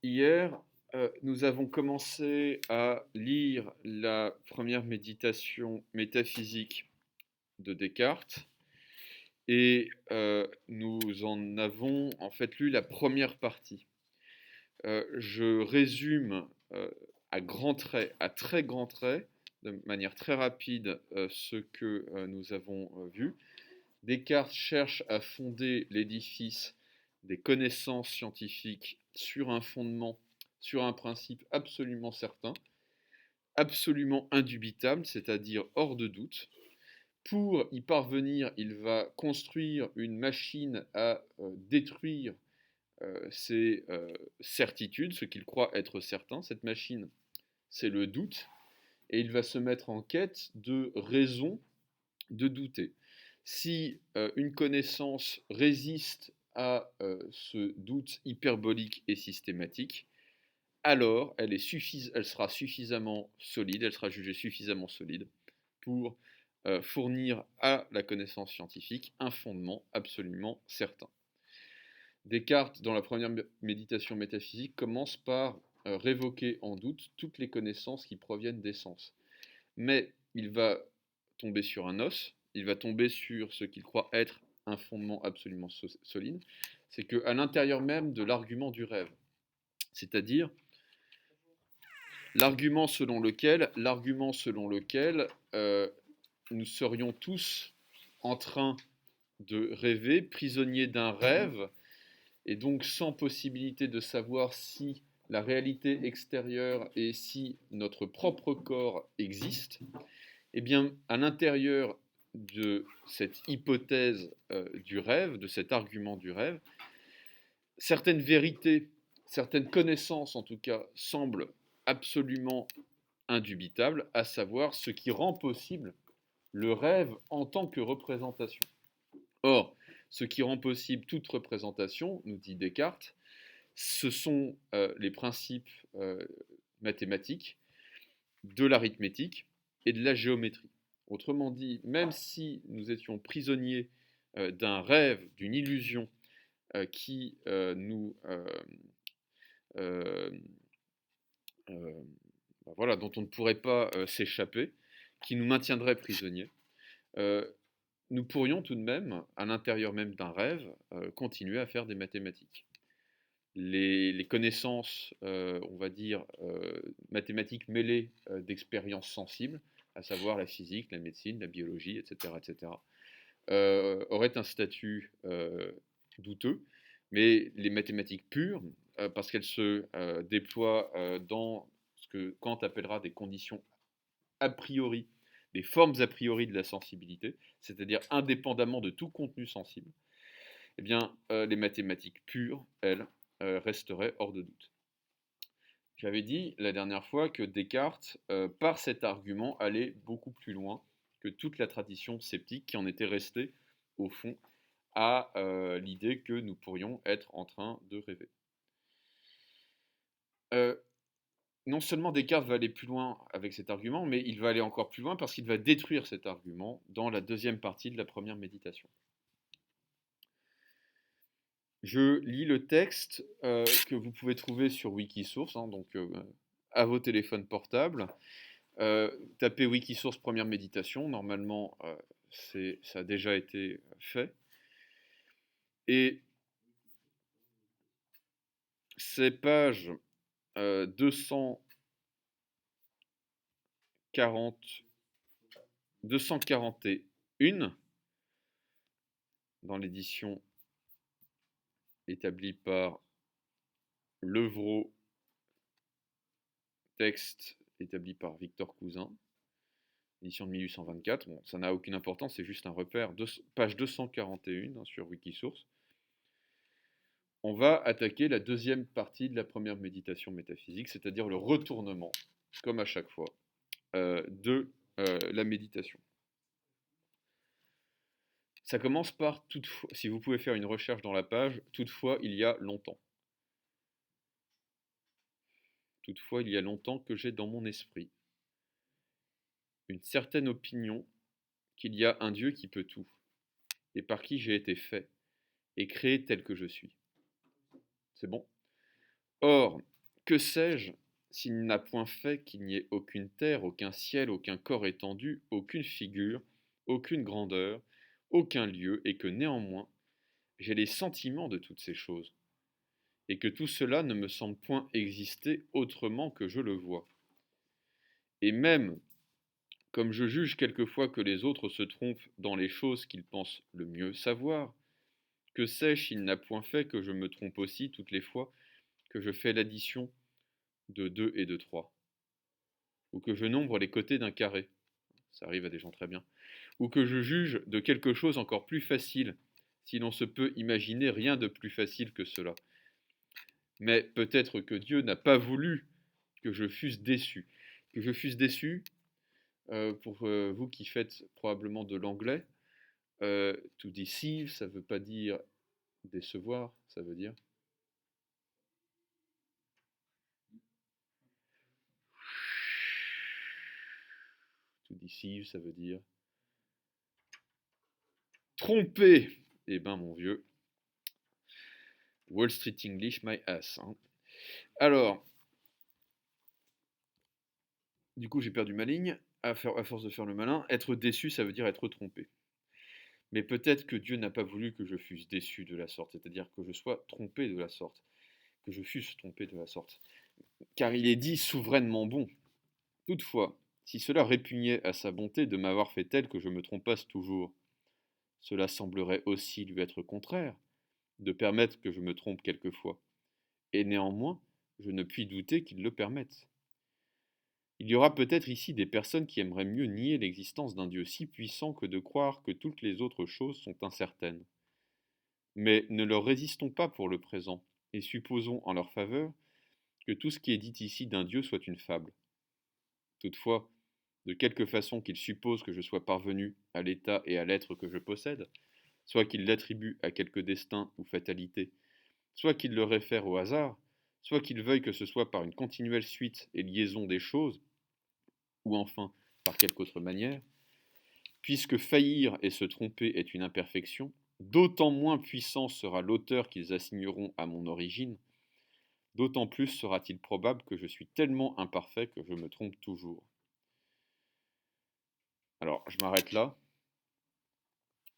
Hier, nous avons commencé à lire la première méditation métaphysique de Descartes et nous en avons en fait lu la première partie. Je résume à grands traits, à très grands traits, de manière très rapide, ce que nous avons vu. Descartes cherche à fonder l'édifice des connaissances scientifiques sur un fondement, sur un principe absolument certain, absolument indubitable, c'est-à-dire hors de doute. Pour y parvenir, il va construire une machine à détruire ces certitudes, ce qu'il croit être certain. Cette machine, c'est le doute, et il va se mettre en quête de raison de douter. Si une connaissance résiste à ce doute hyperbolique et systématique, alors elle sera suffisamment solide, elle sera jugée suffisamment solide pour fournir à la connaissance scientifique un fondement absolument certain. Descartes, dans la première méditation métaphysique, commence par révoquer en doute toutes les connaissances qui proviennent des sens. Mais il va tomber sur un os, il va tomber sur ce qu'il croit être un fondement absolument solide, c'est qu'à l'intérieur même de l'argument du rêve, c'est-à-dire l'argument selon lequel nous serions tous en train de rêver, prisonniers d'un rêve, et donc sans possibilité de savoir si la réalité extérieure et si notre propre corps existe. Eh bien, à l'intérieur de cette hypothèse du rêve, de cet argument du rêve, certaines vérités, certaines connaissances en tout cas, semblent absolument indubitables, à savoir ce qui rend possible le rêve en tant que représentation. Or, ce qui rend possible toute représentation, nous dit Descartes, ce sont les principes mathématiques, de l'arithmétique et de la géométrie. Autrement dit, même si nous étions prisonniers d'un rêve, d'une illusion qui euh, voilà, dont on ne pourrait pas s'échapper, qui nous maintiendrait prisonniers, euh, nous pourrions tout de même, à l'intérieur même d'un rêve, continuer à faire des mathématiques. Les connaissances, on va dire, mathématiques mêlées d'expériences sensibles, à savoir la physique, la médecine, la biologie, etc., auraient un statut douteux, mais les mathématiques pures, parce qu'elles se déploient dans ce que Kant appellera des conditions a priori, des formes a priori de la sensibilité, c'est-à-dire indépendamment de tout contenu sensible, eh bien, les mathématiques pures, elles, resteraient hors de doute. J'avais dit la dernière fois que Descartes, par cet argument, allait beaucoup plus loin que toute la tradition sceptique qui en était restée, au fond, à l'idée que nous pourrions être en train de rêver. Non seulement Descartes va aller plus loin avec cet argument, mais il va aller encore plus loin parce qu'il va détruire cet argument dans la deuxième partie de la première méditation. Je lis le texte que vous pouvez trouver sur Wikisource, hein, donc à vos téléphones portables. Tapez Wikisource première méditation, normalement ça a déjà été fait. Et ces pages 241 dans l'édition établie par Levrault, texte établi par Victor Cousin, édition de 1824. Bon, ça n'a aucune importance, c'est juste un repère. Page 241 hein, sur Wikisource. On va attaquer la deuxième partie de la première méditation métaphysique, c'est-à-dire le retournement, comme à chaque fois, de la méditation. Ça commence par toutefois, si vous pouvez faire une recherche dans la page, toutefois il y a longtemps. Toutefois il y a longtemps que j'ai dans mon esprit une certaine opinion qu'il y a un Dieu qui peut tout, et par qui j'ai été fait, et créé tel que je suis. C'est bon ? Or, que sais-je s'il n'a point fait qu'il n'y ait aucune terre, aucun ciel, aucun corps étendu, aucune figure, aucune grandeur, aucun lieu, et que néanmoins j'ai les sentiments de toutes ces choses, et que tout cela ne me semble point exister autrement que je le vois. Et même, comme je juge quelquefois que les autres se trompent dans les choses qu'ils pensent le mieux savoir, que sais-je s'il n'a point fait que je me trompe aussi toutes les fois que je fais l'addition de 2 et de 3, ou que je nombre les côtés d'un carré, ça arrive à des gens très bien, ou que je juge de quelque chose encore plus facile, si l'on se peut imaginer rien de plus facile que cela. Mais peut-être que Dieu n'a pas voulu que je fusse déçu. Que je fusse déçu, pour vous qui faites probablement de l'anglais, to deceive, ça ne veut pas dire décevoir, ça veut dire to deceive, ça veut dire tromper. Eh ben mon vieux, Wall Street English, my ass. Hein. Alors, du coup j'ai perdu ma ligne, à force de faire le malin. Être déçu, ça veut dire être trompé. Mais peut-être que Dieu n'a pas voulu que je fusse déçu de la sorte, c'est-à-dire que je sois trompé de la sorte, que je fusse trompé de la sorte. Car il est dit souverainement bon. Toutefois, si cela répugnait à sa bonté de m'avoir fait tel que je me trompasse toujours, cela semblerait aussi lui être contraire, de permettre que je me trompe quelquefois. Et néanmoins, je ne puis douter qu'il le permette. Il y aura peut-être ici des personnes qui aimeraient mieux nier l'existence d'un Dieu si puissant que de croire que toutes les autres choses sont incertaines. Mais ne leur résistons pas pour le présent, et supposons en leur faveur que tout ce qui est dit ici d'un Dieu soit une fable. Toutefois, de quelque façon qu'il suppose que je sois parvenu à l'état et à l'être que je possède, soit qu'il l'attribue à quelque destin ou fatalité, soit qu'il le réfère au hasard, soit qu'il veuille que ce soit par une continuelle suite et liaison des choses, ou enfin par quelque autre manière, puisque faillir et se tromper est une imperfection, d'autant moins puissant sera l'auteur qu'ils assigneront à mon origine, d'autant plus sera-t-il probable que je suis tellement imparfait que je me trompe toujours. Alors, je m'arrête là.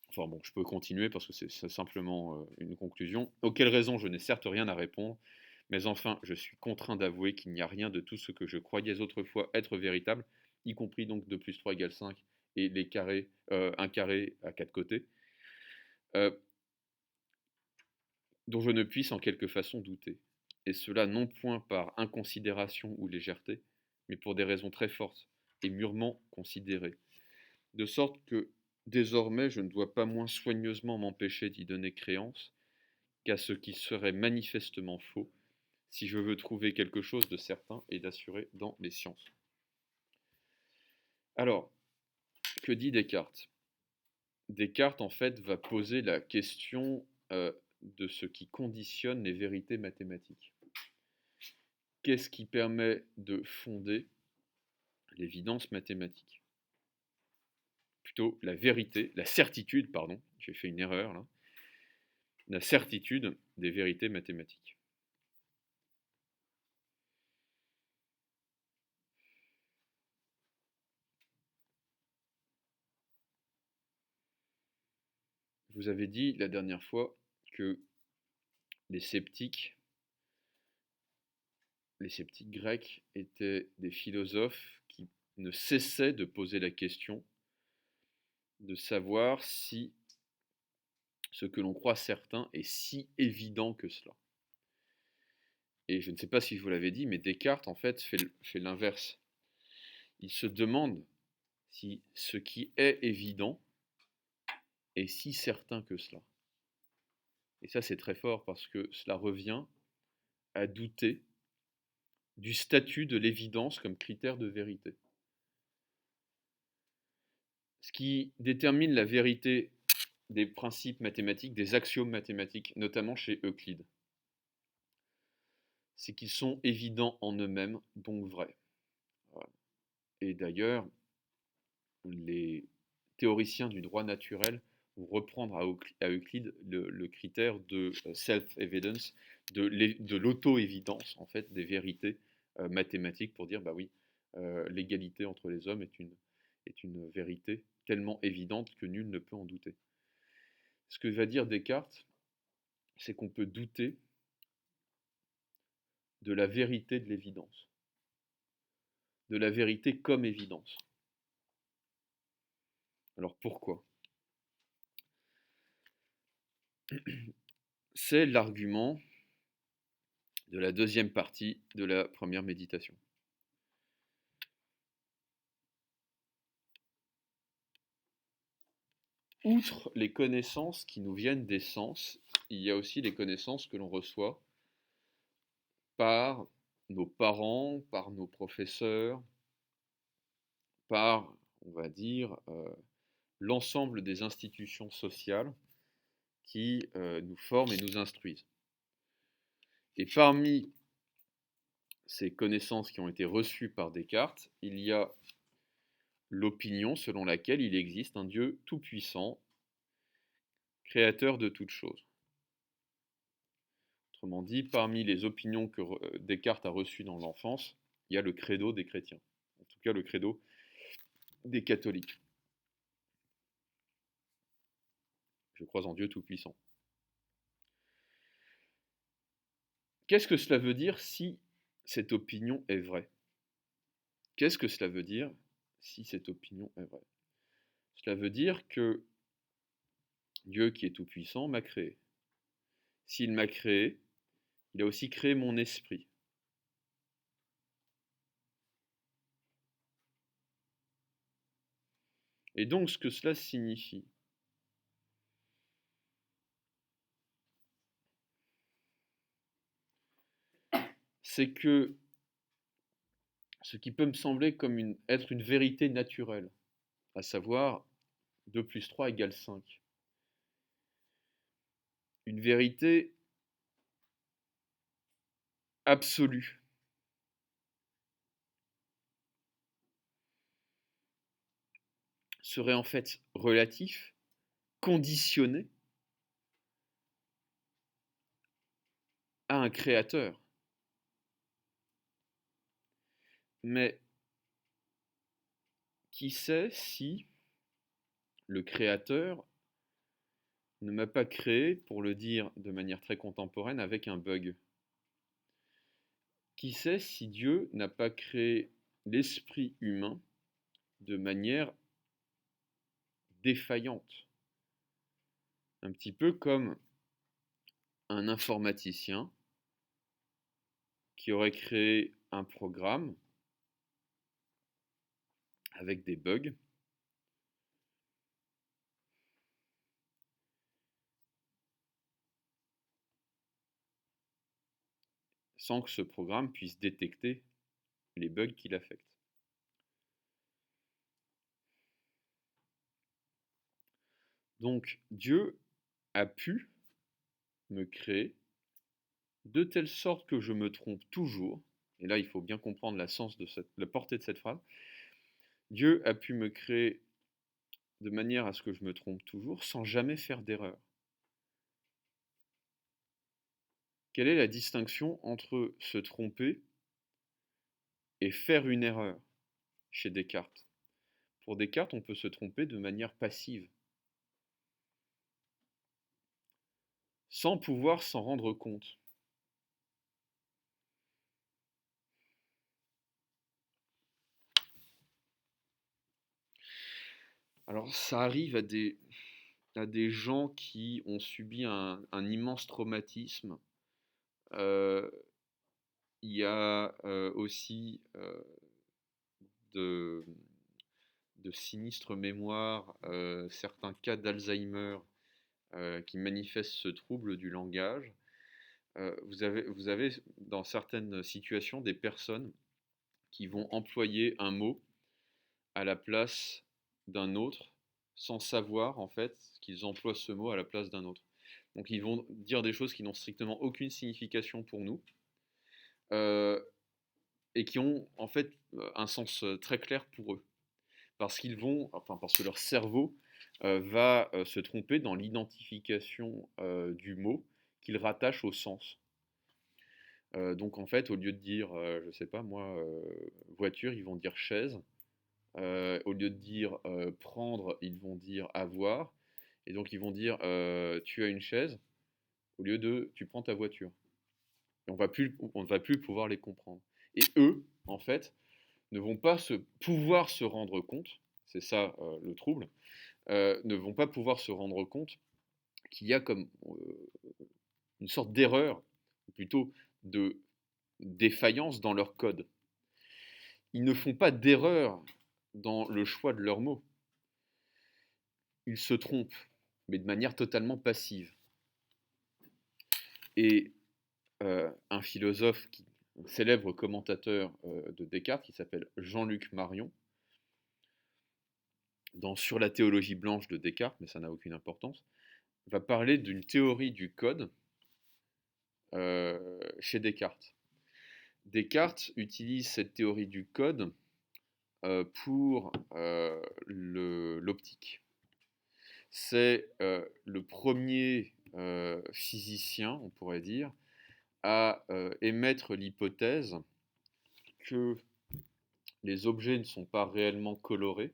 Enfin bon, je peux continuer parce que c'est simplement une conclusion. Auquel raison je n'ai certes rien à répondre, mais enfin, je suis contraint d'avouer qu'il n'y a rien de tout ce que je croyais autrefois être véritable, y compris donc 2 plus 3 égale 5 et les carrés, un carré à 4 côtés, euh, dont je ne puisse en quelque façon douter. Et cela non point par inconsidération ou légèreté, mais pour des raisons très fortes et mûrement considérées. De sorte que désormais je ne dois pas moins soigneusement m'empêcher d'y donner créance qu'à ce qui serait manifestement faux, si je veux trouver quelque chose de certain et d'assuré dans les sciences. Alors, que dit Descartes? Descartes, en fait, va poser la question de ce qui conditionne les vérités mathématiques. Qu'est-ce qui permet de fonder l'évidence mathématique? Plutôt la vérité, la certitude, pardon, j'ai fait une erreur là, la certitude des vérités mathématiques. Je vous avais dit la dernière fois que les sceptiques grecs étaient des philosophes qui ne cessaient de poser la question de savoir si ce que l'on croit certain est si évident que cela. Et je ne sais pas si je vous l'avais dit, mais Descartes, en fait, fait l'inverse. Il se demande si ce qui est évident est si certain que cela. Et ça, c'est très fort parce que cela revient à douter du statut de l'évidence comme critère de vérité. Ce qui détermine la vérité des principes mathématiques, des axiomes mathématiques, notamment chez Euclide, c'est qu'ils sont évidents en eux-mêmes, donc vrais. Voilà. Et d'ailleurs, les théoriciens du droit naturel ou reprendre à Euclide le critère de self-evidence, de l'auto-évidence, en fait, des vérités mathématiques pour dire, bah oui, l'égalité entre les hommes est une vérité tellement évidente que nul ne peut en douter. Ce que va dire Descartes, c'est qu'on peut douter de la vérité de l'évidence, de la vérité comme évidence. Alors pourquoi? C'est l'argument de la deuxième partie de la première méditation. Outre les connaissances qui nous viennent des sens, il y a aussi les connaissances que l'on reçoit par nos parents, par nos professeurs, par, on va dire, l'ensemble des institutions sociales qui nous forment et nous instruisent. Et parmi ces connaissances qui ont été reçues par Descartes, il y a l'opinion selon laquelle il existe un Dieu tout-puissant, créateur de toutes choses. Autrement dit, parmi les opinions que Descartes a reçues dans l'enfance, il y a le credo des chrétiens, en tout cas le credo des catholiques. Je crois en Dieu tout-puissant. Qu'est-ce que cela veut dire si cette opinion est vraie? Qu'est-ce que cela veut dire si cette opinion est vraie? Cela veut dire que Dieu qui est tout-puissant m'a créé. S'il m'a créé, il a aussi créé mon esprit. Et donc ce que cela signifie, c'est que ce qui peut me sembler comme être une vérité naturelle, à savoir 2 plus 3 égale 5. Une vérité absolue. Serait en fait relatif, conditionné à un créateur. Mais qui sait si le créateur ne m'a pas créé, pour le dire de manière très contemporaine, avec un bug? Qui sait si Dieu n'a pas créé l'esprit humain de manière défaillante? Un petit peu comme un informaticien qui aurait créé un programme avec des bugs sans que ce programme puisse détecter les bugs qui l'affectent. Donc Dieu a pu me créer de telle sorte que je me trompe toujours, et là il faut bien comprendre la portée de cette phrase. Dieu a pu me créer de manière à ce que je me trompe toujours sans jamais faire d'erreur. Quelle est la distinction entre se tromper et faire une erreur chez Descartes? Pour Descartes, on peut se tromper de manière passive, sans pouvoir s'en rendre compte. Alors ça arrive à des gens qui ont subi un immense traumatisme. Il y a aussi de, de sinistres mémoires, certains cas d'Alzheimer qui manifestent ce trouble du langage. Vous avez dans certaines situations des personnes qui vont employer un mot à la place d'un autre sans savoir en fait qu'ils emploient ce mot à la place d'un autre. Donc ils vont dire des choses qui n'ont strictement aucune signification pour nous et qui ont en fait un sens très clair pour eux. Parce que leur cerveau va se tromper dans l'identification du mot qu'il rattache au sens. Donc en fait, au lieu de dire, je sais pas moi, voiture, ils vont dire chaise. Au lieu de dire prendre, ils vont dire avoir. Et donc ils vont dire tu as une chaise, au lieu de tu prends ta voiture. Et on ne va plus pouvoir les comprendre. Et eux, en fait, ne vont pas pouvoir se rendre compte, c'est ça le trouble, ne vont pas pouvoir se rendre compte qu'il y a comme une sorte d'erreur, ou plutôt de défaillance dans leur code. Ils ne font pas d'erreur dans le choix de leurs mots. Ils se trompent, mais de manière totalement passive. Et un philosophe, un célèbre commentateur de Descartes, qui s'appelle Jean-Luc Marion, Sur la théologie blanche de Descartes, mais ça n'a aucune importance, va parler d'une théorie du code chez Descartes. Descartes utilise cette théorie du code pour l'optique. C'est le premier physicien, on pourrait dire, à émettre l'hypothèse que les objets ne sont pas réellement colorés,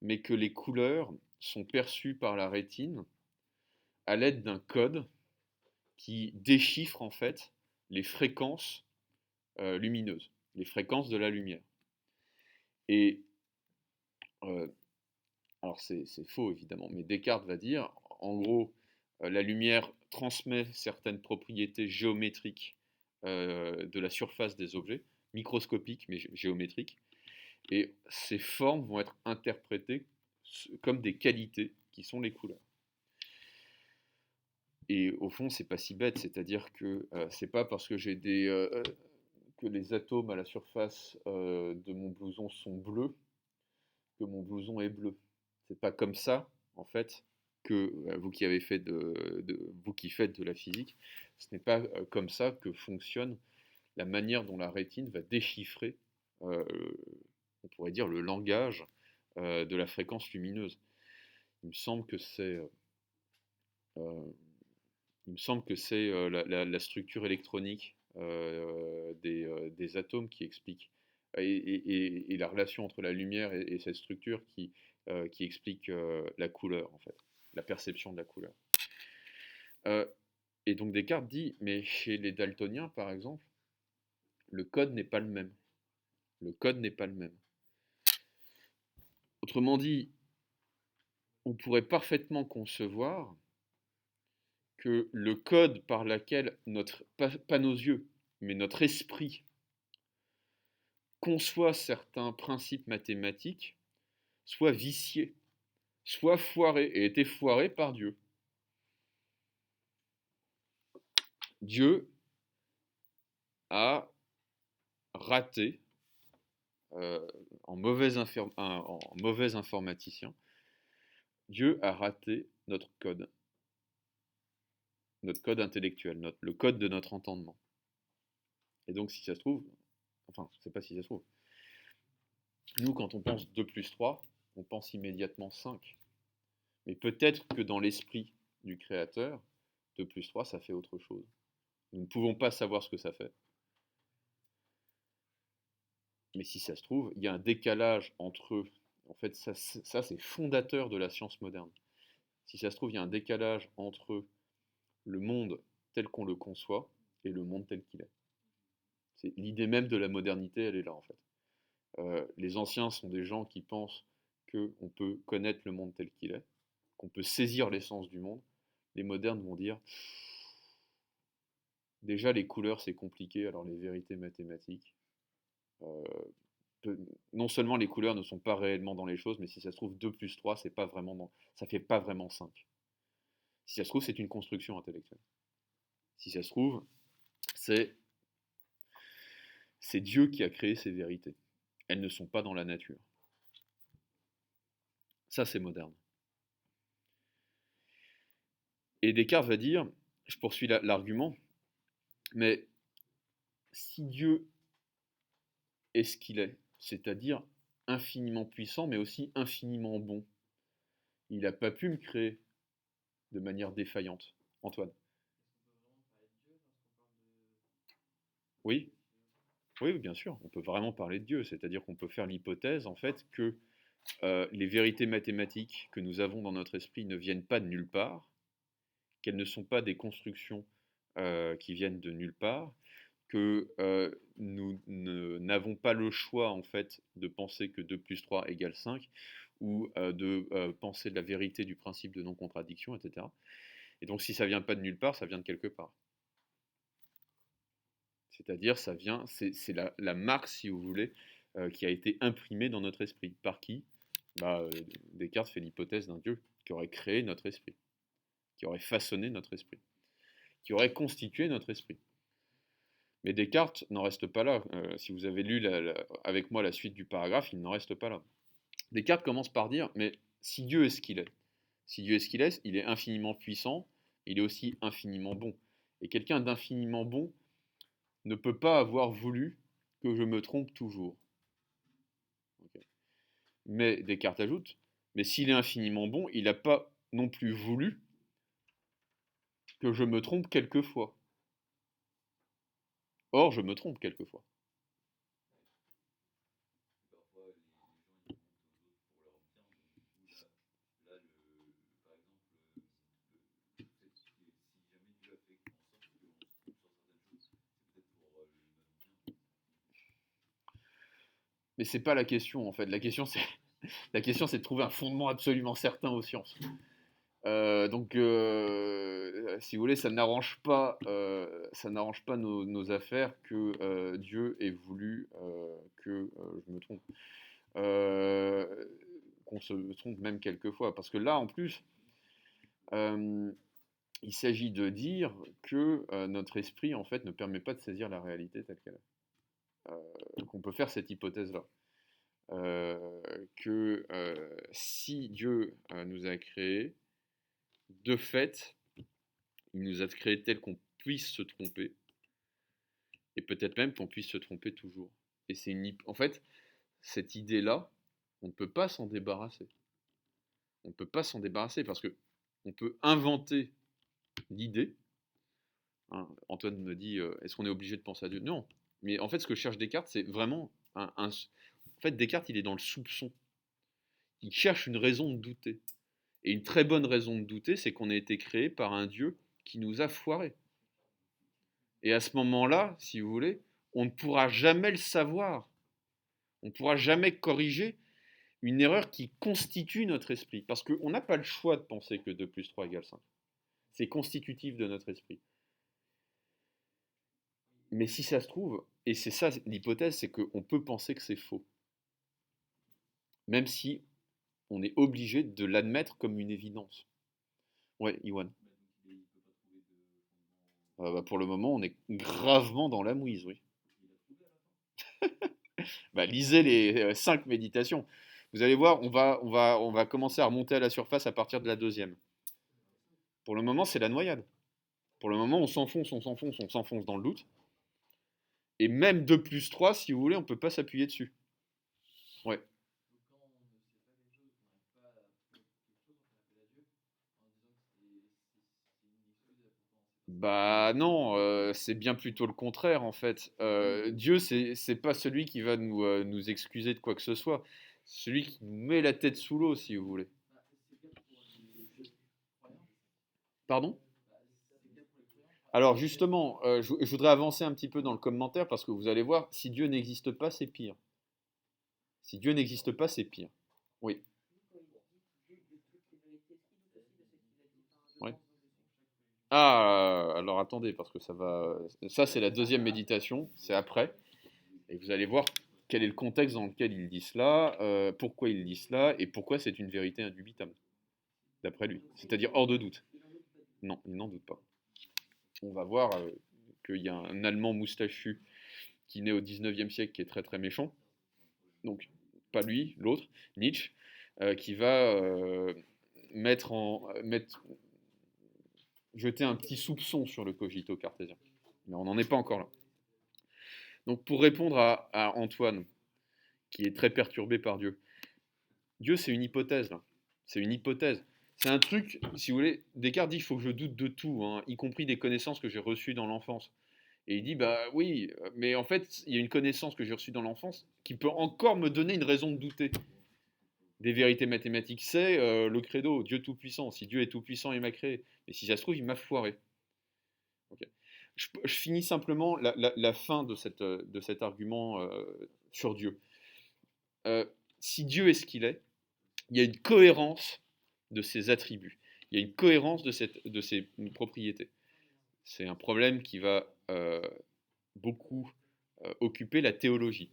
mais que les couleurs sont perçues par la rétine à l'aide d'un code qui déchiffre en fait les fréquences lumineuses, les fréquences de la lumière. Et alors c'est faux évidemment, mais Descartes va dire, en gros, la lumière transmet certaines propriétés géométriques de la surface des objets, microscopiques mais géométriques, et ces formes vont être interprétées comme des qualités qui sont les couleurs. Et au fond, c'est pas si bête, c'est-à-dire que c'est pas parce que j'ai que les atomes à la surface de mon blouson sont bleus que mon blouson est bleu. C'est pas comme ça, en fait, que vous qui avez fait vous qui faites de la physique, ce n'est pas comme ça que fonctionne la manière dont la rétine va déchiffrer, euh, on pourrait dire, le langage de la fréquence lumineuse. Il me semble que c'est la structure électronique des atomes qui explique, et la relation entre la lumière et cette structure qui explique la couleur, en fait, la perception de la couleur. Euh, et donc Descartes dit, mais chez les daltoniens, par exemple, le code n'est pas le même. Le code n'est pas le même. Autrement dit, on pourrait parfaitement concevoir que le code par lequel pas nos yeux, mais notre esprit conçoit certains principes mathématiques soit vicié, soit foiré, et été foiré par Dieu. Dieu a raté, en mauvais informaticien, Dieu a raté notre code intellectuel, le code de notre entendement. Et donc, si ça se trouve, enfin, je ne sais pas si ça se trouve, nous, quand on pense 2 plus 3, on pense immédiatement 5. Mais peut-être que dans l'esprit du Créateur, 2 plus 3, ça fait autre chose. Nous ne pouvons pas savoir ce que ça fait. Mais si ça se trouve, il y a un décalage entre eux. En fait, ça c'est fondateur de la science moderne. Si ça se trouve, il y a un décalage entre le monde tel qu'on le conçoit et le monde tel qu'il est. C'est l'idée même de la modernité, elle est là en fait. Les anciens sont des gens qui pensent qu'on peut connaître le monde tel qu'il est, qu'on peut saisir l'essence du monde. Les modernes vont dire déjà les couleurs c'est compliqué, alors les vérités mathématiques. Non seulement les couleurs ne sont pas réellement dans les choses, mais si ça se trouve 2 plus 3, c'est pas vraiment ça fait pas vraiment 5. Si ça se trouve, c'est une construction intellectuelle. Si ça se trouve, c'est Dieu qui a créé ces vérités. Elles ne sont pas dans la nature. Ça, c'est moderne. Et Descartes va dire, je poursuis l'argument, mais si Dieu est ce qu'il est, c'est-à-dire infiniment puissant, mais aussi infiniment bon, il n'a pas pu me créer de manière défaillante. Antoine. Oui, oui, bien sûr, on peut vraiment parler de Dieu, c'est-à-dire qu'on peut faire l'hypothèse en fait que les vérités mathématiques que nous avons dans notre esprit ne viennent pas de nulle part, qu'elles ne sont pas des constructions qui viennent de nulle part, que nous n'avons pas le choix en fait de penser que 2 plus 3 égale 5 ou de penser de la vérité du principe de non-contradiction, etc. Et donc si ça vient pas de nulle part, ça vient de quelque part. C'est-à-dire ça vient, c'est la marque, si vous voulez, qui a été imprimée dans notre esprit. Par qui? Descartes fait l'hypothèse d'un Dieu qui aurait créé notre esprit, qui aurait façonné notre esprit, qui aurait constitué notre esprit. Mais Descartes n'en reste pas là. Si vous avez lu avec moi la suite du paragraphe, il n'en reste pas là. Descartes commence par dire, mais si Dieu est ce qu'il est, si Dieu est ce il est infiniment puissant, il est aussi infiniment bon. Et quelqu'un d'infiniment bon ne peut pas avoir voulu que je me trompe toujours. Okay. Mais Descartes ajoute, mais s'il est infiniment bon, il n'a pas non plus voulu que je me trompe quelquefois. Or, je me trompe quelquefois. Mais c'est pas la question en fait. La question c'est de trouver un fondement absolument certain aux sciences. Si vous voulez, ça n'arrange pas nos affaires que Dieu ait voulu que je me trompe, Euh, qu'on se trompe même quelquefois. Parce que là, en plus, euh, il s'agit de dire que notre esprit, en fait, ne permet pas de saisir la réalité telle qu'elle est. Qu'on peut faire cette hypothèse-là. Que si Dieu nous a créés, de fait, il nous a créés tel qu'on puisse se tromper, et peut-être même qu'on puisse se tromper toujours. Et en fait, cette idée-là, on ne peut pas s'en débarrasser. On ne peut pas s'en débarrasser parce que on peut inventer l'idée. Hein, Antoine me dit, est-ce qu'on est obligé de penser à Dieu? Non. Mais en fait, ce que cherche Descartes, c'est vraiment En fait, Descartes, il est dans le soupçon. Il cherche une raison de douter. Et une très bonne raison de douter, c'est qu'on a été créé par un Dieu qui nous a foirés. Et à ce moment-là, si vous voulez, on ne pourra jamais le savoir. On ne pourra jamais corriger une erreur qui constitue notre esprit. Parce qu'on n'a pas le choix de penser que 2 plus 3 égale 5. C'est constitutif de notre esprit. Mais si ça se trouve, et c'est ça l'hypothèse, c'est qu'on peut penser que c'est faux. Même si on est obligé de l'admettre comme une évidence. Ouais, Iwan. Pour le moment, on est gravement dans la mouise, oui. Lisez les 5 méditations. Vous allez voir, on va commencer à remonter à la surface à partir de la deuxième. Pour le moment, c'est la noyade. Pour le moment, on s'enfonce dans le doute. Et même 2 plus 3, si vous voulez, on ne peut pas s'appuyer dessus. Ouais. Bah non, c'est bien plutôt le contraire en fait. Dieu, c'est pas celui qui va nous excuser de quoi que ce soit. C'est celui qui nous met la tête sous l'eau, si vous voulez. Pardon? Alors justement, je voudrais avancer un petit peu dans le commentaire parce que vous allez voir, si Dieu n'existe pas, c'est pire. Si Dieu n'existe pas, c'est pire. Oui. Ouais. Ah, alors attendez, parce que ça va. Ça, c'est la deuxième méditation, c'est après. Et vous allez voir quel est le contexte dans lequel il dit cela, pourquoi il dit cela, et pourquoi c'est une vérité indubitable, d'après lui. C'est-à-dire hors de doute. Non, il n'en doute pas. On va voir qu'il y a un Allemand moustachu qui naît au 19e siècle qui est très très méchant. Donc, pas lui, l'autre, Nietzsche, qui va jeter un petit soupçon sur le cogito cartésien. Mais on n'en est pas encore là. Donc, pour répondre à Antoine, qui est très perturbé par Dieu, Dieu, c'est une hypothèse, là. C'est une hypothèse. C'est un truc, si vous voulez, Descartes dit il faut que je doute de tout, hein, y compris des connaissances que j'ai reçues dans l'enfance. Et il dit, bah oui, mais en fait, il y a une connaissance que j'ai reçue dans l'enfance qui peut encore me donner une raison de douter des vérités mathématiques. C'est le credo, Dieu tout-puissant. Si Dieu est tout-puissant, il m'a créé. Mais si ça se trouve, il m'a foiré. Ok. Je finis simplement la fin de cet argument sur Dieu. Si Dieu est ce qu'il est, il y a une cohérence de ses attributs. Il y a une cohérence de ses propriétés. C'est un problème qui va beaucoup occuper la théologie.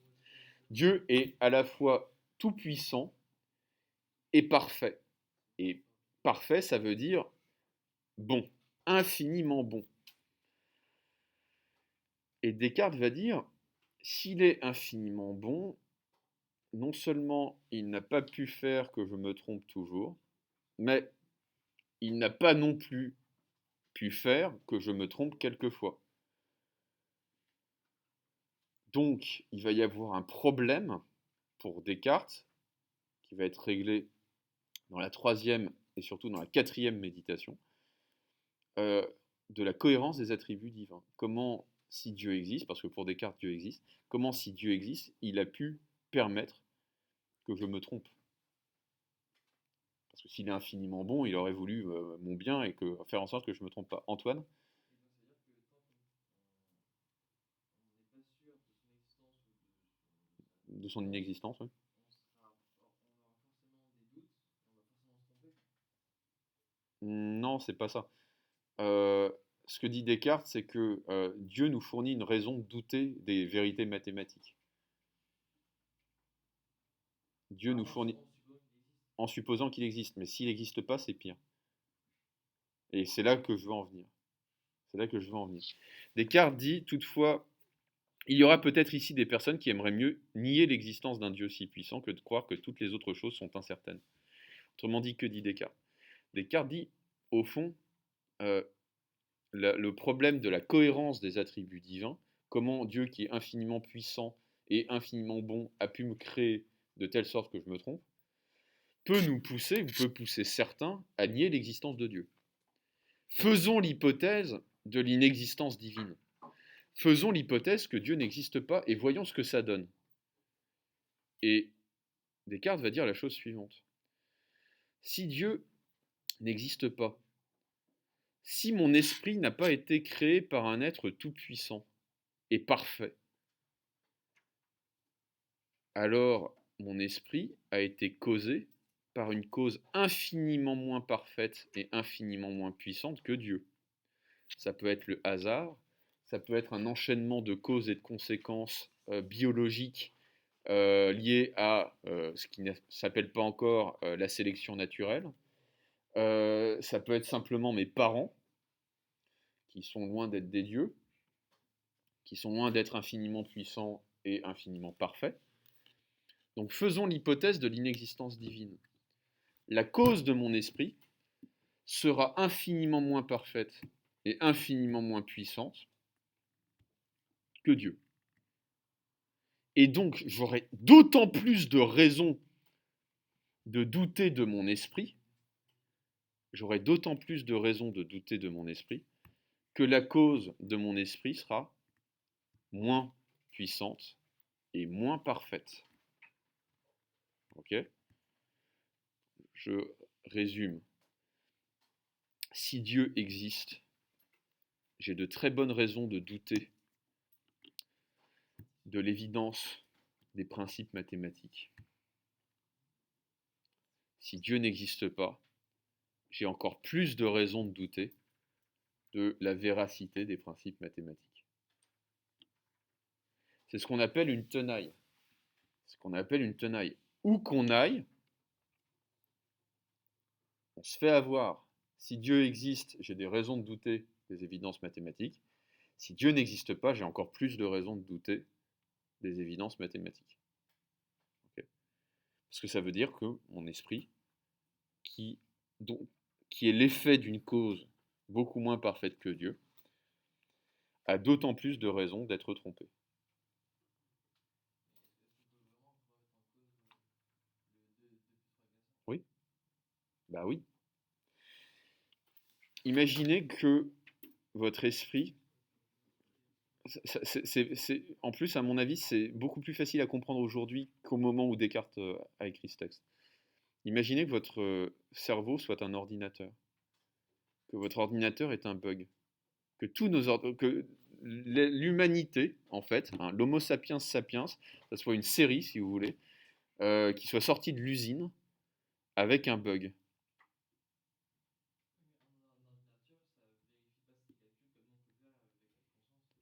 Dieu est à la fois tout-puissant et parfait. Et parfait, ça veut dire bon, infiniment bon. Et Descartes va dire, s'il est infiniment bon, non seulement il n'a pas pu faire que je me trompe toujours, mais il n'a pas non plus pu faire que je me trompe quelquefois. Donc, il va y avoir un problème pour Descartes qui va être réglé dans la troisième et surtout dans la quatrième méditation, de la cohérence des attributs divins. Comment, si Dieu existe, parce que pour Descartes, Dieu existe, comment, si Dieu existe, il a pu permettre que je me trompe? Parce que s'il est infiniment bon, il aurait voulu mon bien et faire en sorte que je ne me trompe pas. Antoine? De son inexistence, oui. Non, c'est pas ça. Ce que dit Descartes, c'est que Dieu nous fournit une raison de douter des vérités mathématiques. Dieu nous fournit en supposant qu'il existe, mais s'il n'existe pas, c'est pire. Et c'est là que je veux en venir. C'est là que je veux en venir. Descartes dit toutefois, il y aura peut-être ici des personnes qui aimeraient mieux nier l'existence d'un Dieu si puissant que de croire que toutes les autres choses sont incertaines. Autrement dit, que dit Descartes? Descartes dit, au fond, euh, le problème de la cohérence des attributs divins, comment Dieu qui est infiniment puissant et infiniment bon a pu me créer de telle sorte que je me trompe, peut nous pousser, ou peut pousser certains, à nier l'existence de Dieu. Faisons l'hypothèse de l'inexistence divine. Faisons l'hypothèse que Dieu n'existe pas et voyons ce que ça donne. Et Descartes va dire la chose suivante. Si Dieu n'existe pas, si mon esprit n'a pas été créé par un être tout-puissant et parfait, alors mon esprit a été causé par une cause infiniment moins parfaite et infiniment moins puissante que Dieu. Ça peut être le hasard, ça peut être un enchaînement de causes et de conséquences biologiques liées à ce qui ne s'appelle pas encore la sélection naturelle. Ça peut être simplement mes parents, qui sont loin d'être des dieux, qui sont loin d'être infiniment puissants et infiniment parfaits. Donc faisons l'hypothèse de l'inexistence divine. La cause de mon esprit sera infiniment moins parfaite et infiniment moins puissante que Dieu. Et donc j'aurai d'autant plus de raisons de douter de mon esprit, j'aurai d'autant plus de raisons de douter de mon esprit que la cause de mon esprit sera moins puissante et moins parfaite. Ok? Je résume. Si Dieu existe, j'ai de très bonnes raisons de douter de l'évidence des principes mathématiques. Si Dieu n'existe pas, j'ai encore plus de raisons de douter de la véracité des principes mathématiques. C'est ce qu'on appelle une tenaille. C'est ce qu'on appelle une tenaille. Où qu'on aille, on se fait avoir. Si Dieu existe, j'ai des raisons de douter des évidences mathématiques. Si Dieu n'existe pas, j'ai encore plus de raisons de douter des évidences mathématiques. Okay. Parce que ça veut dire que mon esprit, qui est l'effet d'une cause beaucoup moins parfaite que Dieu, a d'autant plus de raisons d'être trompé. Oui. Bah oui. Imaginez que votre esprit, en plus, à mon avis, c'est beaucoup plus facile à comprendre aujourd'hui qu'au moment où Descartes a écrit ce texte. Imaginez que votre cerveau soit un ordinateur, que votre ordinateur est un bug, que que l'humanité, en fait, hein, l'Homo sapiens sapiens, ça soit une série, si vous voulez, qui soit sortie de l'usine avec un bug.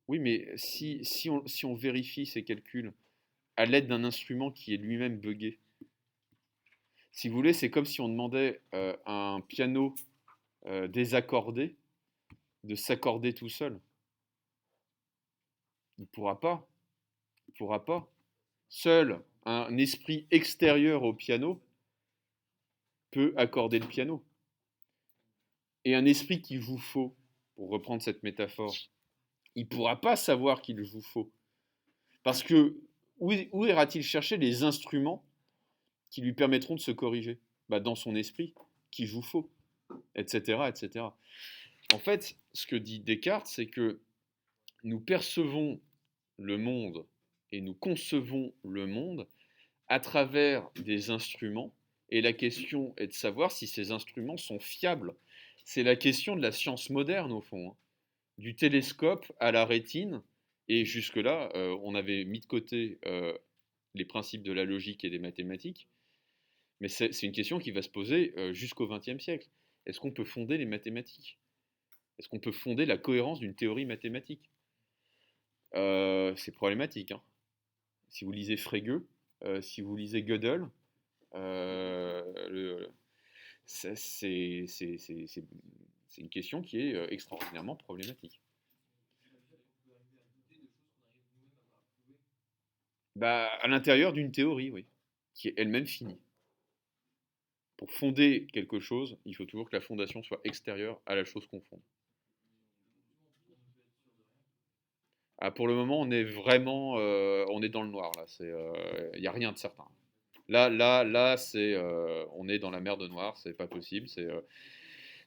Oui, mais si on vérifie ces calculs à l'aide d'un instrument qui est lui-même buggé, si vous voulez, c'est comme si on demandait à un piano désaccordé de s'accorder tout seul. Il ne pourra pas. Il ne pourra pas. Seul un esprit extérieur au piano peut accorder le piano. Et un esprit qui joue faux, pour reprendre cette métaphore, il ne pourra pas savoir qu'il joue faux. Parce que où ira-t-il chercher les instruments qui lui permettront de se corriger? Bah, dans son esprit, qui joue faux, etc., etc. En fait, ce que dit Descartes, c'est que nous percevons le monde et nous concevons le monde à travers des instruments, et la question est de savoir si ces instruments sont fiables. C'est la question de la science moderne, au fond, hein. Du télescope à la rétine, et jusque-là, on avait mis de côté les principes de la logique et des mathématiques, mais c'est une question qui va se poser jusqu'au XXe siècle. Est-ce qu'on peut fonder les mathématiques? Est-ce qu'on peut fonder la cohérence d'une théorie mathématique? C'est problématique, hein. Si vous lisez Frege, si vous lisez Gödel, le- c'est une question qui est extraordinairement problématique. Bah, à l'intérieur d'une théorie, oui, qui est elle-même finie. Pour fonder quelque chose, il faut toujours que la fondation soit extérieure à la chose qu'on fonde. Ah, pour le moment, on est vraiment, on est dans le noir là. Il n'y a rien de certain. Là, on est dans la mer de noir. C'est pas possible.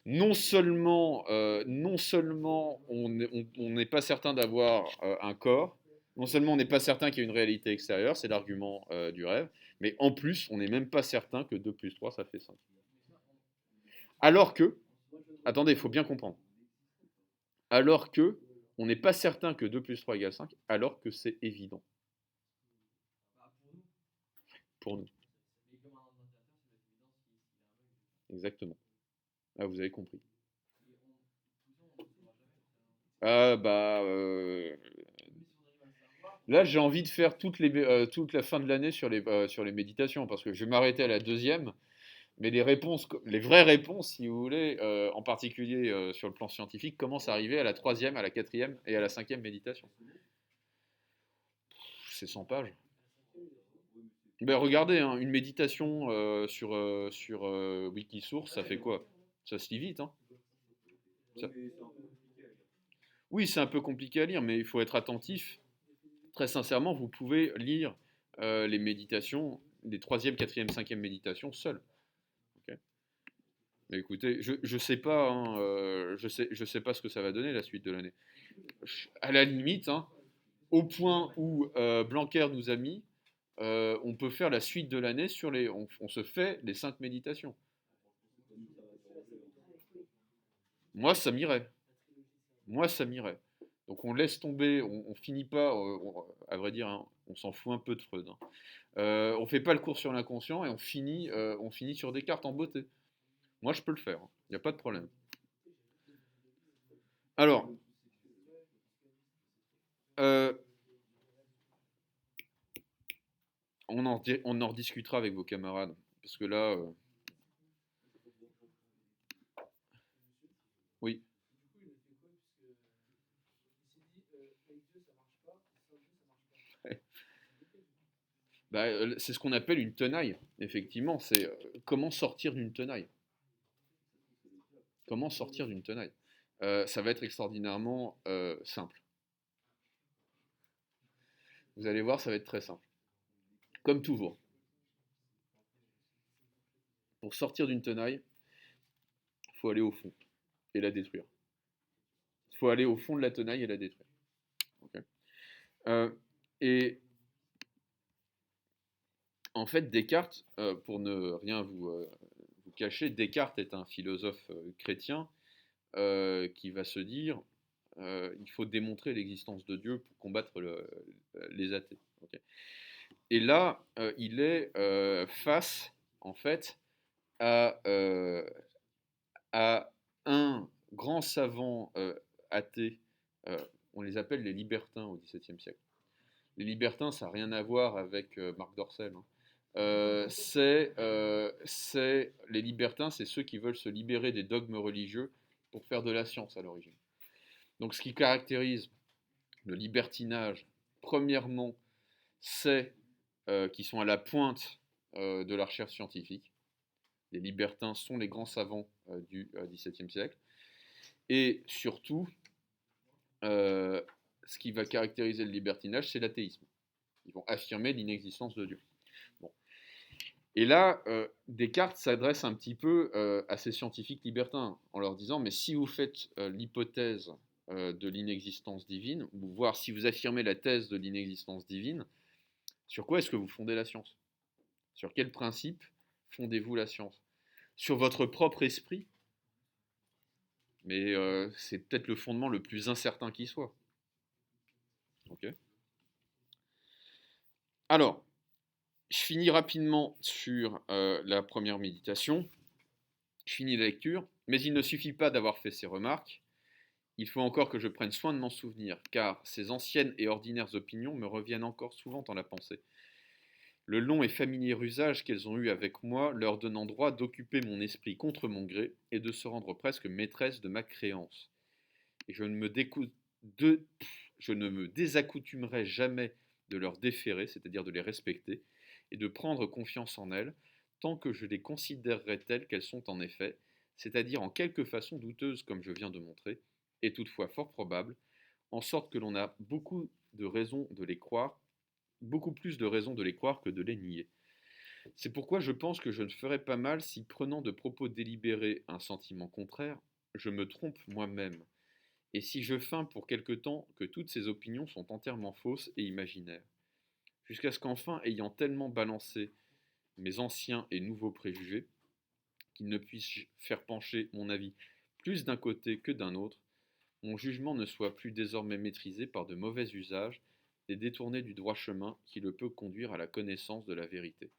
Non seulement on n'est pas certain d'avoir un corps, non seulement on n'est pas certain qu'il y ait une réalité extérieure, c'est l'argument du rêve, mais en plus, on n'est même pas certain que 2 plus 3, ça fait 5. Alors que, attendez, il faut bien comprendre, alors que on n'est pas certain que 2 plus 3 égale 5, alors que c'est évident pour nous. Exactement. Ah, vous avez compris. Ah bah, là, j'ai envie de faire toute la fin de l'année sur les méditations, parce que je vais m'arrêter à la deuxième, mais les vraies réponses, si vous voulez, en particulier sur le plan scientifique, commencent à arriver à la troisième, à la quatrième et à la cinquième méditation. C'est 100 pages. Ben, regardez, hein, une méditation sur Wikisource, ça fait quoi? Ça se lit vite, hein? Ça- Oui, c'est un peu compliqué à lire, mais il faut être attentif. Très sincèrement, vous pouvez lire les méditations, les troisième, quatrième, cinquième méditations seules. Ok. Mais écoutez, je sais pas, hein, je sais pas ce que ça va donner la suite de l'année. À la limite, hein, au point où Blanquer nous a mis, on peut faire la suite de l'année on se fait les 5 méditations. Moi, ça m'irait. Moi, ça m'irait. Donc on laisse tomber, on finit pas, à vrai dire, hein, on s'en fout un peu de Freud, hein. On fait pas le cours sur l'inconscient et on finit sur Descartes en beauté. Moi, je peux le faire, il n'y a pas de problème. Alors, euh, on en rediscutera avec vos camarades, parce que là, oui, bah, c'est ce qu'on appelle une tenaille, effectivement, c'est comment sortir d'une tenaille. Comment sortir d'une tenaille? Ça va être extraordinairement simple. Vous allez voir, ça va être très simple. Comme toujours, pour sortir d'une tenaille, il faut aller au fond et la détruire. Il faut aller au fond de la tenaille et la détruire. Okay. Et en fait, Descartes, pour ne rien vous cacher, Descartes est un philosophe chrétien qui va se dire il faut démontrer l'existence de Dieu pour combattre les athées. Okay. Et là, il est face, en fait, à, à un grand savant athée, on les appelle les libertins au XVIIe siècle. Les libertins, ça n'a rien à voir avec Marc Dorcel. Hein. Les libertins, c'est ceux qui veulent se libérer des dogmes religieux pour faire de la science à l'origine. Donc ce qui caractérise le libertinage, premièrement, c'est qu'ils sont à la pointe de la recherche scientifique. Les libertins sont les grands savants du XVIIe siècle. Et surtout, ce qui va caractériser le libertinage, c'est l'athéisme. Ils vont affirmer l'inexistence de Dieu. Bon. Et là, Descartes s'adresse un petit peu à ces scientifiques libertins en leur disant, mais si vous faites l'hypothèse de l'inexistence divine, ou voire si vous affirmez la thèse de l'inexistence divine, sur quoi est-ce que vous fondez la science? Sur quel principe fondez-vous la science? Sur votre propre esprit? Mais c'est peut-être le fondement le plus incertain qui soit. Ok. Alors, je finis rapidement sur la première méditation. Je finis la lecture, mais il ne suffit pas d'avoir fait ces remarques. Il faut encore que je prenne soin de m'en souvenir, car ces anciennes et ordinaires opinions me reviennent encore souvent dans la pensée. Le long et familier usage qu'elles ont eu avec moi leur donnant droit d'occuper mon esprit contre mon gré et de se rendre presque maîtresse de ma créance. Et je ne me désaccoutumerai jamais de leur déférer, c'est-à-dire de les respecter, et de prendre confiance en elles, tant que je les considérerai telles qu'elles sont en effet, c'est-à-dire en quelque façon douteuses comme je viens de montrer, et toutefois fort probables, en sorte que l'on a beaucoup de raisons de les croire, beaucoup plus de raisons de les croire que de les nier. C'est pourquoi je pense que je ne ferais pas mal si, prenant de propos délibérés un sentiment contraire, je me trompe moi-même, et si je feins pour quelque temps que toutes ces opinions sont entièrement fausses et imaginaires, jusqu'à ce qu'enfin, ayant tellement balancé mes anciens et nouveaux préjugés, qu'ils ne puissent faire pencher mon avis plus d'un côté que d'un autre, mon jugement ne soit plus désormais maîtrisé par de mauvais usages et détourné du droit chemin qui le peut conduire à la connaissance de la vérité.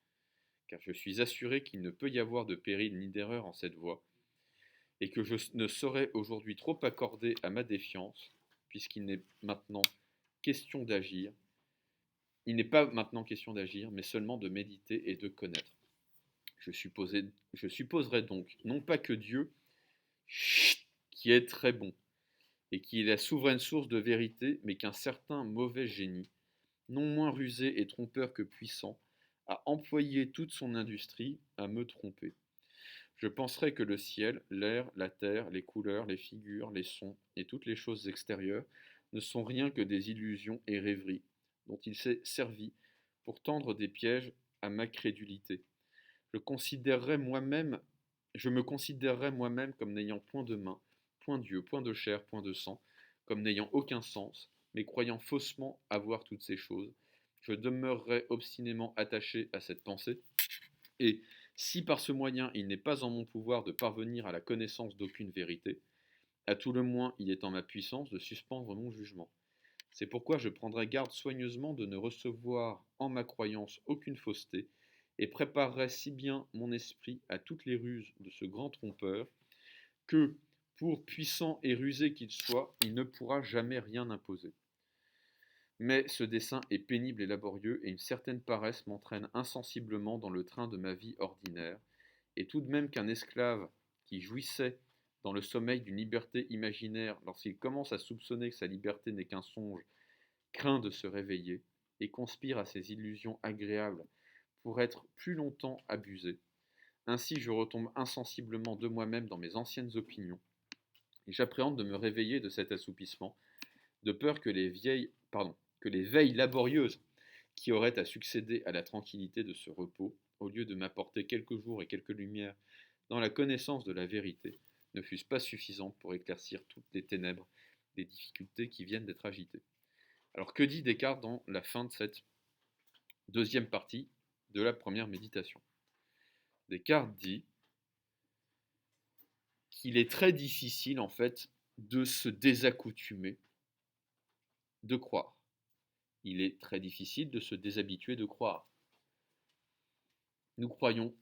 Car je suis assuré qu'il ne peut y avoir de péril ni d'erreur en cette voie, et que je ne saurais aujourd'hui trop accorder à ma défiance, puisqu'il n'est maintenant question d'agir. Il n'est pas maintenant question d'agir, mais seulement de méditer et de connaître. Je supposerais donc, non pas que Dieu, qui est très bon, et qui est la souveraine source de vérité, mais qu'un certain mauvais génie, non moins rusé et trompeur que puissant, a employé toute son industrie à me tromper. Je penserais que le ciel, l'air, la terre, les couleurs, les figures, les sons et toutes les choses extérieures ne sont rien que des illusions et rêveries dont il s'est servi pour tendre des pièges à ma crédulité. Je me considérerais moi-même comme n'ayant point de main, point d'yeux, point de chair, point de sang, comme n'ayant aucun sens, mais croyant faussement avoir toutes ces choses. Je demeurerais obstinément attaché à cette pensée, et si par ce moyen il n'est pas en mon pouvoir de parvenir à la connaissance d'aucune vérité, à tout le moins il est en ma puissance de suspendre mon jugement. C'est pourquoi je prendrai garde soigneusement de ne recevoir en ma croyance aucune fausseté, et préparerai si bien mon esprit à toutes les ruses de ce grand trompeur, que, pour puissant et rusé qu'il soit, il ne pourra jamais rien imposer. Mais ce dessein est pénible et laborieux, et une certaine paresse m'entraîne insensiblement dans le train de ma vie ordinaire, et tout de même qu'un esclave qui jouissait dans le sommeil d'une liberté imaginaire, lorsqu'il commence à soupçonner que sa liberté n'est qu'un songe, craint de se réveiller, et conspire à ses illusions agréables pour être plus longtemps abusé. Ainsi je retombe insensiblement de moi-même dans mes anciennes opinions, et j'appréhende de me réveiller de cet assoupissement, de peur que les veilles laborieuses qui auraient à succéder à la tranquillité de ce repos, au lieu de m'apporter quelques jours et quelques lumières dans la connaissance de la vérité, ne fût-ce pas suffisante pour éclaircir toutes les ténèbres des difficultés qui viennent d'être agitées. Alors que dit Descartes dans la fin de cette deuxième partie de la première méditation? Descartes dit qu'il est très difficile en fait de se désaccoutumer de croire. Il est très difficile de se déshabituer de croire. Nous croyons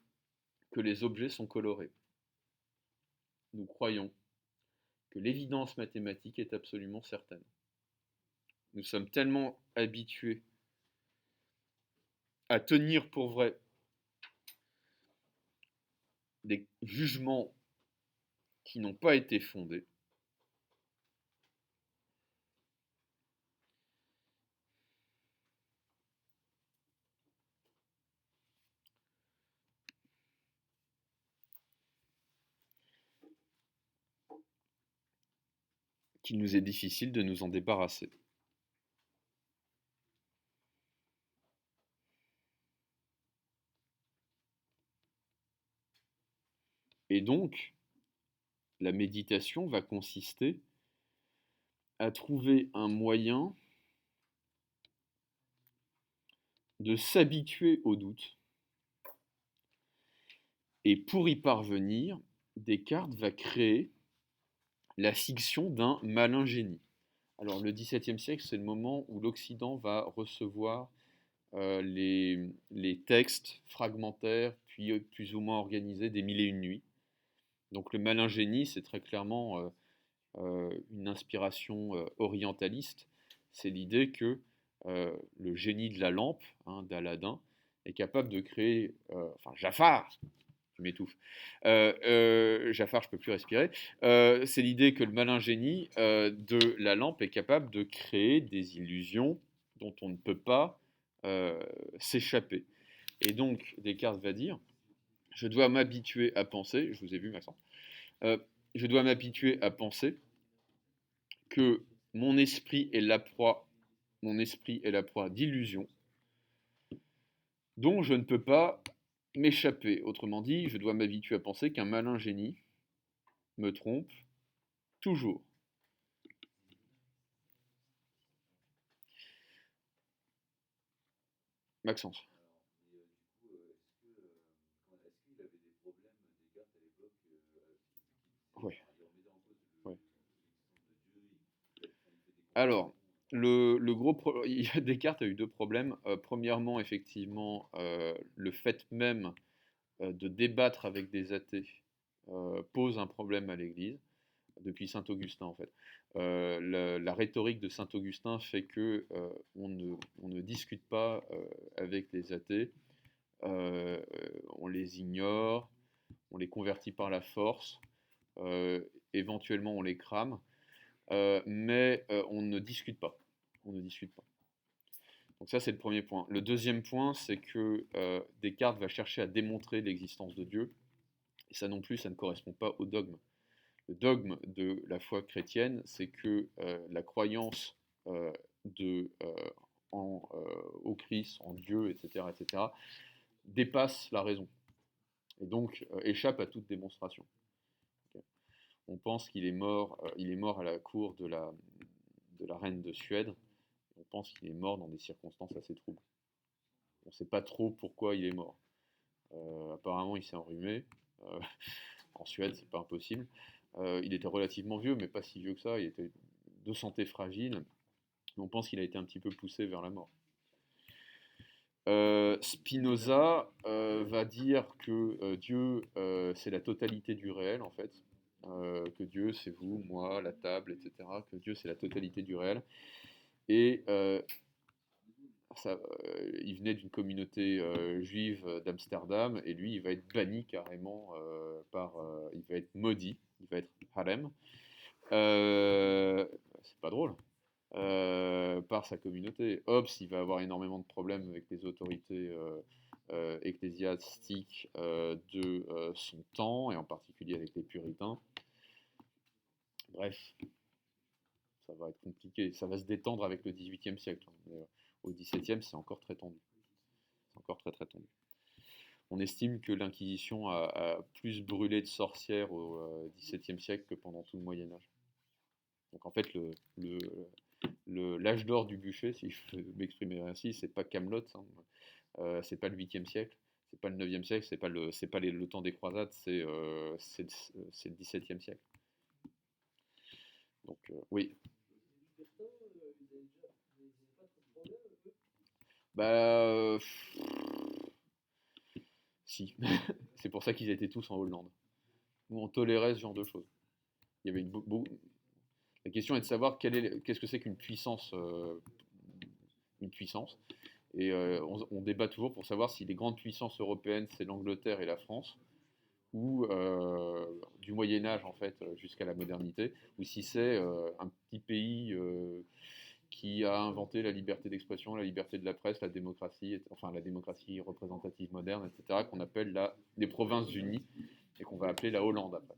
que les objets sont colorés. Nous croyons que l'évidence mathématique est absolument certaine. Nous sommes tellement habitués à tenir pour vrai des jugements qui n'ont pas été fondés qu'il nous est difficile de nous en débarrasser. Et donc, la méditation va consister à trouver un moyen de s'habituer au doute. Et pour y parvenir, Descartes va créer la fiction d'un malin génie. Alors le XVIIe siècle, c'est le moment où l'Occident va recevoir les textes fragmentaires, puis plus ou moins organisés des Mille et une nuits. Donc le malin génie, c'est très clairement une inspiration orientaliste. C'est l'idée que le génie de la lampe, d'Aladin, est capable de créer, enfin Jafar, je m'étouffe, Jafar, je peux plus respirer, c'est l'idée que le malin génie de la lampe est capable de créer des illusions dont on ne peut pas s'échapper. Et donc Descartes va dire, je dois m'habituer à penser, je vous ai vu Maxence, je dois m'habituer à penser que mon esprit est la proie d'illusions dont je ne peux pas m'échapper. Autrement dit, je dois m'habituer à penser qu'un malin génie me trompe toujours. Maxence. Ouais. Ouais. Alors, Descartes a eu deux problèmes. Premièrement, effectivement, le fait même de débattre avec des athées pose un problème à l'Église, depuis saint Augustin en fait. La rhétorique de saint Augustin fait que on ne discute pas avec les athées, on les ignore, on les convertit par la force, éventuellement on les crame, mais on ne discute pas. On ne discute pas. Donc ça, c'est le premier point. Le deuxième point, c'est que Descartes va chercher à démontrer l'existence de Dieu, et ça non plus, ça ne correspond pas au dogme. Le dogme de la foi chrétienne, c'est que la croyance de, au Christ, en Dieu, etc., etc., dépasse la raison, et donc échappe à toute démonstration. Okay. On pense qu'il est mort à la cour de la reine de Suède. On pense qu'il est mort dans des circonstances assez troubles. On ne sait pas trop pourquoi il est mort. Apparemment, il s'est enrhumé. En Suède, c'est pas impossible. Il était relativement vieux, mais pas si vieux que ça. Il était de santé fragile. On pense qu'il a été un petit peu poussé vers la mort. Spinoza va dire que Dieu, c'est la totalité du réel, en fait. Que Dieu, c'est vous, moi, la table, etc. Que Dieu, c'est la totalité du réel. Et il venait d'une communauté juive d'Amsterdam, et lui, il va être banni carrément il va être maudit, il va être harem. C'est pas drôle. Par sa communauté. Hobbes, il va avoir énormément de problèmes avec les autorités ecclésiastiques de son temps, et en particulier avec les puritains. Bref, ça va être compliqué. Ça va se détendre avec le XVIIIe siècle. Mais, au XVIIe, c'est encore très tendu. C'est encore très très tendu. On estime que l'Inquisition a plus brûlé de sorcières au XVIIe siècle que pendant tout le Moyen Âge. Donc en fait, l'âge d'or du bûcher, si je peux m'exprimer ainsi, c'est pas Camelot, hein, c'est pas le 8e siècle, c'est pas le 9e siècle, c'est pas le temps des croisades, c'est le 17e siècle. Donc oui. Bah si, c'est pour ça qu'ils étaient tous en Hollande. Où on tolérait ce genre de choses. Il y avait La question est de savoir qu'est-ce que c'est qu'une puissance, une puissance. Et on débat toujours pour savoir si les grandes puissances européennes, c'est l'Angleterre et la France, ou du Moyen Âge en fait jusqu'à la modernité, ou si c'est un petit pays qui a inventé la liberté d'expression, la liberté de la presse, la démocratie, enfin la démocratie représentative moderne, etc., qu'on appelle les Provinces-Unies et qu'on va appeler la Hollande après.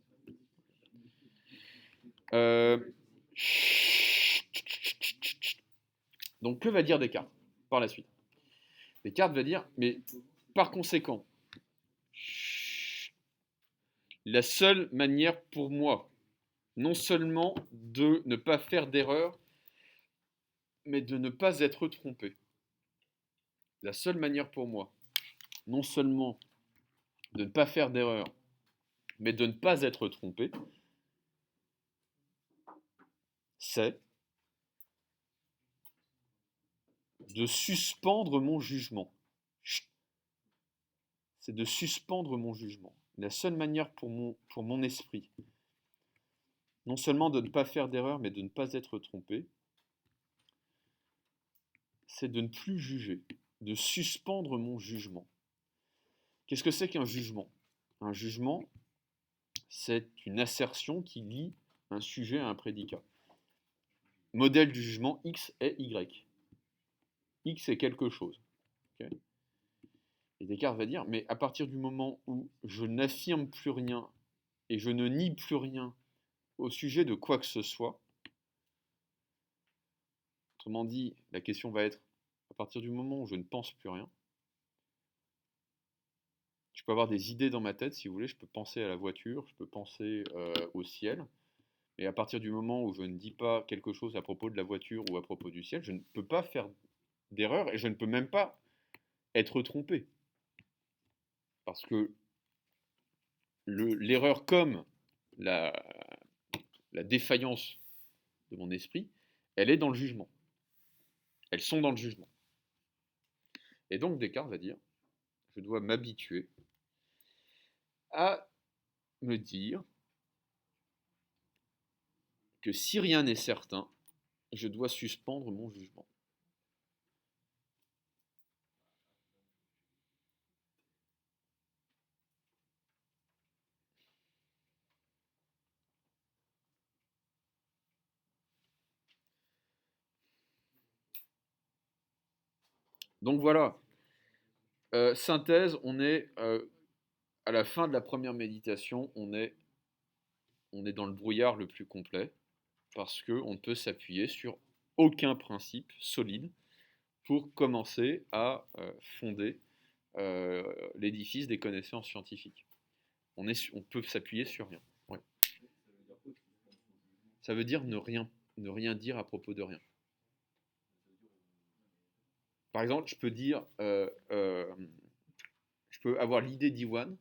Donc que va dire Descartes par la suite? Descartes va dire, mais par conséquent, la seule manière pour moi, non seulement de ne pas faire d'erreur, mais de ne pas être trompé. La seule manière pour moi, non seulement de ne pas faire d'erreur, mais de ne pas être trompé, c'est de suspendre mon jugement. C'est de suspendre mon jugement. La seule manière pour mon esprit, non seulement de ne pas faire d'erreur, mais de ne pas être trompé, c'est de ne plus juger, de suspendre mon jugement. Qu'est-ce que c'est qu'un jugement? Un jugement, c'est une assertion qui lie un sujet à un prédicat. Modèle du jugement, X est Y. X est quelque chose. Okay, et Descartes va dire, mais à partir du moment où je n'affirme plus rien et je ne nie plus rien au sujet de quoi que ce soit, autrement dit, la question va être, à partir du moment où je ne pense plus rien, je peux avoir des idées dans ma tête, si vous voulez, je peux penser à la voiture, je peux penser au ciel, mais à partir du moment où je ne dis pas quelque chose à propos de la voiture ou à propos du ciel, je ne peux pas faire d'erreur et je ne peux même pas être trompé. Parce que l'erreur comme la défaillance de mon esprit, elle est dans le jugement. Elles sont dans le jugement. Et donc Descartes va dire, je dois m'habituer à me dire que si rien n'est certain, je dois suspendre mon jugement. Donc voilà, synthèse, on est à la fin de la première méditation, on est dans le brouillard le plus complet, parce qu'on ne peut s'appuyer sur aucun principe solide pour commencer à fonder l'édifice des connaissances scientifiques. On peut s'appuyer sur rien. Ouais. Ça veut dire ne rien dire à propos de rien. Par exemple, je peux dire, je peux avoir l'idée d'Iwan,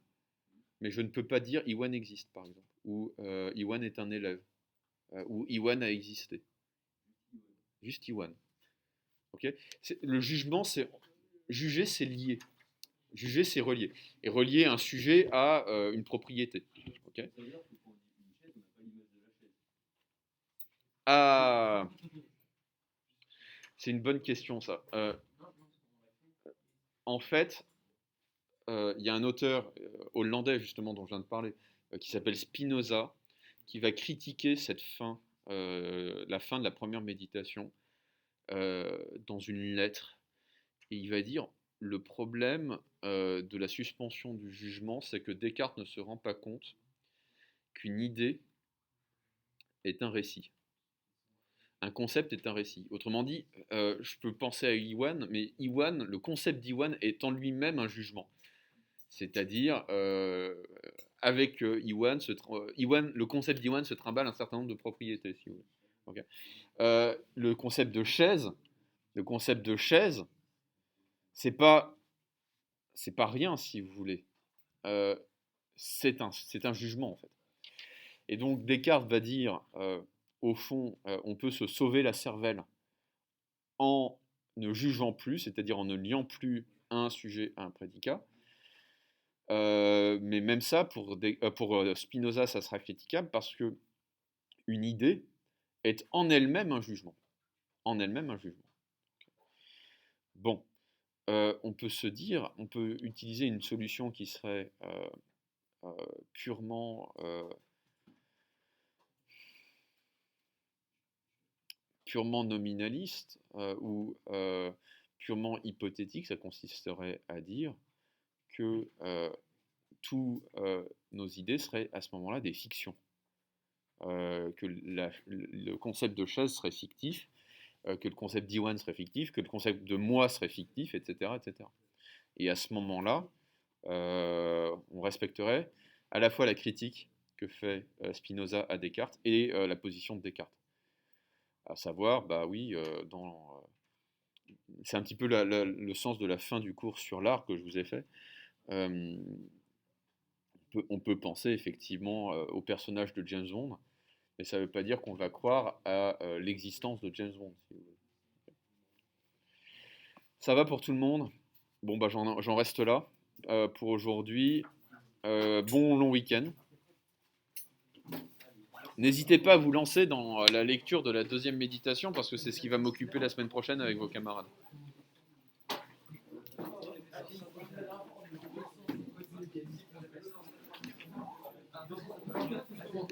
mais je ne peux pas dire Iwan existe, par exemple, ou Iwan est un élève, ou Iwan a existé. Juste Iwan. Okay, le jugement, c'est juger, c'est lier. Juger, c'est relier. Et relier un sujet à une propriété. Okay, ah, c'est une bonne question, ça. En fait, il y a un auteur hollandais, justement, dont je viens de parler, qui s'appelle Spinoza, qui va critiquer cette fin, la fin de la première méditation, dans une lettre. Et il va dire, le problème de la suspension du jugement, c'est que Descartes ne se rend pas compte qu'une idée est un récit. Un concept est un récit. Autrement dit, je peux penser à Iwan, mais Iwan, le concept d'Iwan est en lui-même un jugement. C'est-à-dire, avec Iwan, le concept d'Iwan se trimballe un certain nombre de propriétés, si vous voulez. Ok. Le concept de chaise, c'est pas, c'est pas rien, si vous voulez. Euh, c'est un jugement, en fait. Et donc Descartes va dire, au fond, on peut se sauver la cervelle en ne jugeant plus, c'est-à-dire en ne liant plus un sujet à un prédicat. Mais même ça, pour Spinoza, ça sera critiquable parce que une idée est en elle-même un jugement. En elle-même un jugement. Bon, on peut se dire, on peut utiliser une solution qui serait purement, purement nominaliste ou purement hypothétique. Ça consisterait à dire que tous nos idées seraient à ce moment-là des fictions. Que le concept de chaise serait fictif, que le concept d'Iwan serait fictif, que le concept de moi serait fictif, etc. etc. Et à ce moment-là, on respecterait à la fois la critique que fait Spinoza à Descartes et la position de Descartes. À savoir, bah oui, c'est un petit peu le sens de la fin du cours sur l'art que je vous ai fait. Euh, on peut penser effectivement au personnage de James Bond, mais ça ne veut pas dire qu'on va croire à l'existence de James Bond. Si vous voulez. Ça va pour tout le monde? Bon, bah j'en reste là pour aujourd'hui. Bon long week-end. N'hésitez pas à vous lancer dans la lecture de la deuxième méditation parce que c'est ce qui va m'occuper la semaine prochaine avec vos camarades.